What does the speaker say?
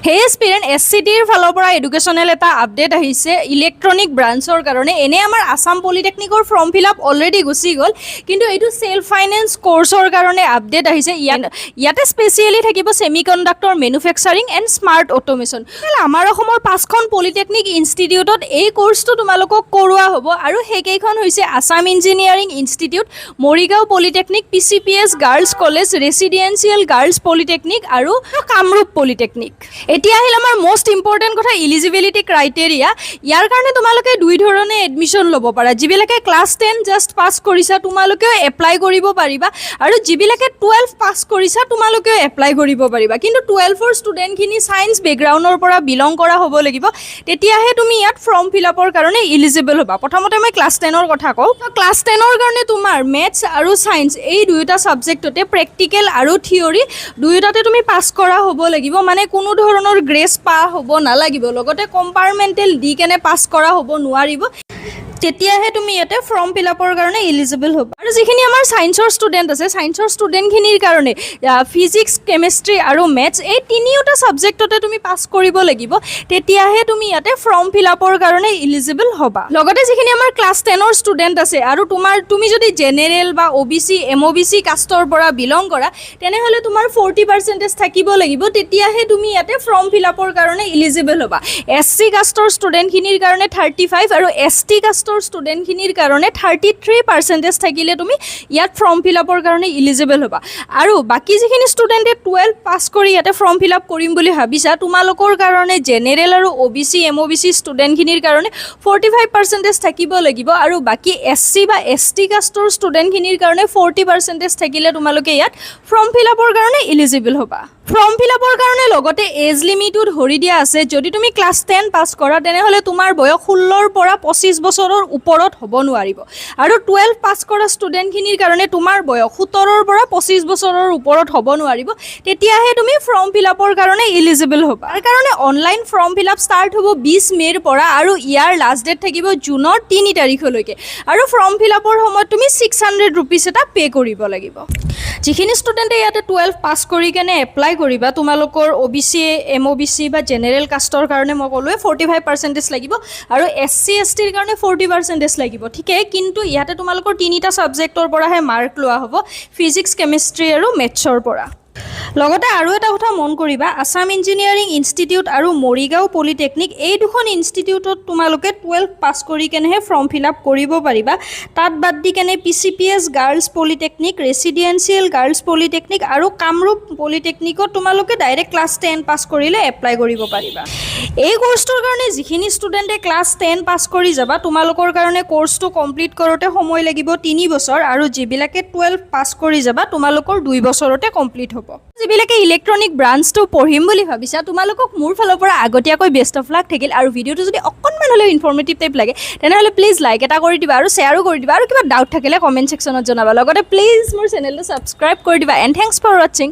হে স্টুডেন্ট এসসিটিৰ ফালৰ পৰা এডুকেশনাল এটা আপডেট আহিছে ইলেক্ট্ৰনিক ব্ৰাঞ্চৰ কাৰণে এনে আমাৰ আসাম পলিটেকনিকৰ ফৰ্ম ফিল আপ অলৰেডি গুচি গ'ল কিন্তু এইটো সেলফ ফাইনেন্স কোৰ্সৰ কাৰণে আপডেট আহিছে ইয়াতে স্পেশালি থাকিব সেমিকন্ডাক্টৰ ম্যানুফ্যাকচাৰিং এণ্ড স্মাৰ্ট অটোমেশন আমাৰ অসমৰ 5খন পলিটেকনিক ইনষ্টিটিউটত এই কোৰ্সটো তোমালোকক কৰোৱা হ'ব আৰু হেকেইখন হৈছে Assam engineering institute Morigaon polytechnic PCPS girls college residential girls polytechnic আৰু কামৰূপ পলিটেকনিক এতিয়া আহিল আমাৰ মোস্ট ইম্পৰ্টেন্ট কথা এলিজিবিলিটি ক্ৰাইটেৰিয়া ইয়াৰ কাৰণে তোমালোকে দুই ধৰণে এডমিশন ল'ব পাৰা যিবিলাকে ক্লাছ 10 জাস্ট পাস কৰিছা তোমালোকে এপ্লাই কৰিব পাৰিবা আৰু যিবিলাকে 12 পাস কৰিছা তোমালোকে এপ্লাই কৰিব পাৰিবা কিন্তু 12 ৰ ষ্টুডেন্টখিনি সায়েন্স বেকগ্ৰাউণ্ডৰ পৰা বিলং কৰা হ'ব লাগিব তেতিয়াহে তুমি ইয়াত ফৰ্ম ফিল আপৰ কাৰণে এলিজিবল হ'বা প্ৰথমতে মই ক্লাছ 10 ৰ কথা কওঁ ক্লাছ 10 ৰ কাৰণে তোমাৰ মেথছ আৰু সায়েন্স এই দুয়োটা সাবজেক্টতে প্ৰেক্টিকেল আৰু থিওৰি দুয়োটাতে তুমি পাস কৰা হ'ব লাগিব মানে কোনো ধৰণৰ গ্ৰেস পা হ'ব নালাগিব লগতে কম্পাৰ্টমেন্টেল দি কেনে পাস কৰা হ'ব নোৱাৰিব তেতিয়াহে তুমি ইয়াতে ফৰ্ম ফিল আপৰ কাৰণে এলিজিবল হ'ব আৰু যিখিনি আমাৰ সায়েন্সৰ ষ্টুডেন্ট আছে সায়েন্সৰ ষ্টুডেন্টখিনিৰ কাৰণে ফিজিক্স কেমিষ্ট্ৰি আৰু মেথছ এই তিনিওটা সাবজেক্টতে তুমি পাস কৰিব লাগিব তেতিয়াহে তুমি ইয়াতে ফৰ্ম ফিল আপৰ কাৰণে এলিজিবল হ'বা লগতে যিখিনি আমাৰ ক্লাছ 10 ৰ ষ্টুডেন্ট আছে আৰু তুমি যদি জেনেৰেল বা OBC MOBC কাষ্টৰ পৰা বিলং কৰা তেনেহলে তোমাৰ 40% থাকিব লাগিব তেতিয়াহে তুমি ইয়াতে ফৰ্ম ফিল আপৰ কাৰণে এলিজিবল হ'বা SC কাষ্টৰ ষ্টুডেন্টখিনিৰ কাৰণে 35 আৰু ST কাষ্টৰ ষ্টুডেন্টখিনিৰ কাৰণে 33% থাকিলে তুমি ইয়াত ফৰ্ম ফিল আপৰ কাৰণে এলিজিবল হ'বা আৰু বাকি যিখিনি ষ্টুডেন্টে 12 পাস কৰি ইয়াতে ফৰ্ম ফিল আপ কৰিম বুলি ভাবিছা তোমালোকৰ কাৰণে জেনেৰেল আৰু OBC MOBC ষ্টুডেন্টখিনিৰ কাৰণে 45% থাকিব লাগিব আৰু বাকি SC বা ST কাষ্টৰ ষ্টুডেন্টখিনিৰ কাৰণে 40% থাকিলে তোমালোকে ইয়াত ফৰ্ম ফিল আপৰ কাৰণে এলিজিবল হ'বা ফৰ্ম ফিল আপৰ কাৰণে লগতে এজ লিমিটটো ধৰি দিয়া আছে যদি তুমি ক্লাছ 10 পাস কৰা তেনেহলে তোমাৰ বয়স 16 ৰ পৰা 25 বছৰৰ ওপৰত হ'ব নোৱাৰিব আৰু 12 পাস কৰা ষ্টুডেন্টখিনিৰ কাৰণে তোমাৰ বয়স 17 ৰ পৰা 25 বছৰৰ ওপৰত হ'ব নোৱাৰিব তেতিয়াহে তুমি ফৰ্ম ফিল আপৰ কাৰণে এলিজিবল হ'বা তাৰ কাৰণে online form fill up start হ'ব 20 মেৰ পৰা আৰু ইয়াৰ লাষ্ট ডেট থাকিব জুনৰ 3 তাৰিখলৈকে আৰু ফৰ্ম ফিল আপৰ সময়ত তুমি 600 रुपीस এটা পে কৰিব লাগিব যিখিনি ষ্টুডেন্টে ইয়াতে 12 পাস কৰি কেনে এপ্লাই কৰিবা তোমালোকৰ OBC MOBC বা জেনেৰেল কাষ্টৰ কাৰণে মই ক'লোৱে 45% লাগিব আৰু SC ST ৰ কাৰণে 40% লাগিব ঠিকে কিন্তু ইয়াতে তোমালোকৰ তিনিটা সাবজেক্টৰ পৰাহে মাৰ্ক লোৱা হ'ব ফিজিক্স কেমিষ্ট্ৰি আৰু মেথছৰ পৰা লগতে আৰু এটা কথা মন কৰিবা আসাম ইঞ্জিনিয়াৰিং ইনষ্টিটিউট আৰু মৰিগাঁও পলিটেকনিক এই দুখন ইনষ্টিটিউটত তোমালোকে 12 পাস কৰি কেনেহে ফৰ্ম ফিল আপ কৰিব পাৰিবা তাত বাদ দি কেনে PCPS girls polytechnic residential girls polytechnic আৰু কামৰূপ পলিটেকনিকত তোমালোকে ডাইৰেক্ট ক্লাছ 10 পাস কৰিলে এপ্লাই কৰিব পাৰিবা এই কোৰ্সটোৰ কাৰণে যিখিনি ষ্টুডেন্টে ক্লাছ 10 পাস কৰি যাবা তোমালোকৰ কাৰণে কোৰ্সটো কমপ্লিট কৰোতে সময় লাগিব 3 বছৰ আৰু যিবিলাকে 12 পাস কৰি যাবা তোমালোকৰ 2 বছৰতে কমপ্লিট হ'ব যিবিলাকে ইলেক্ট্ৰনিক ব্ৰাঞ্চটো পঢ়িম বুলি ভাবিছা তোমালোকক মোৰ ফালৰ পৰা আগতীয়াকৈ বেষ্ট অফ লাক থাকিল আৰু ভিডিওটো যদি অকনমান হলে ইনফৰমেটিভ টাইপ লাগে তেনেহলে প্লিজ লাইক এটা কৰি দিবা আৰু শেয়াৰো কৰি দিবা আৰু কিবা ডাউট থাকিলে কমেন্ট সেকশনত জনাবা লগতে প্লিজ মোৰ চেনেলটো সাবস্ক্ৰাইব কৰি দিবা এণ্ড থ্যাঙ্কস ফৰ ওয়াচিং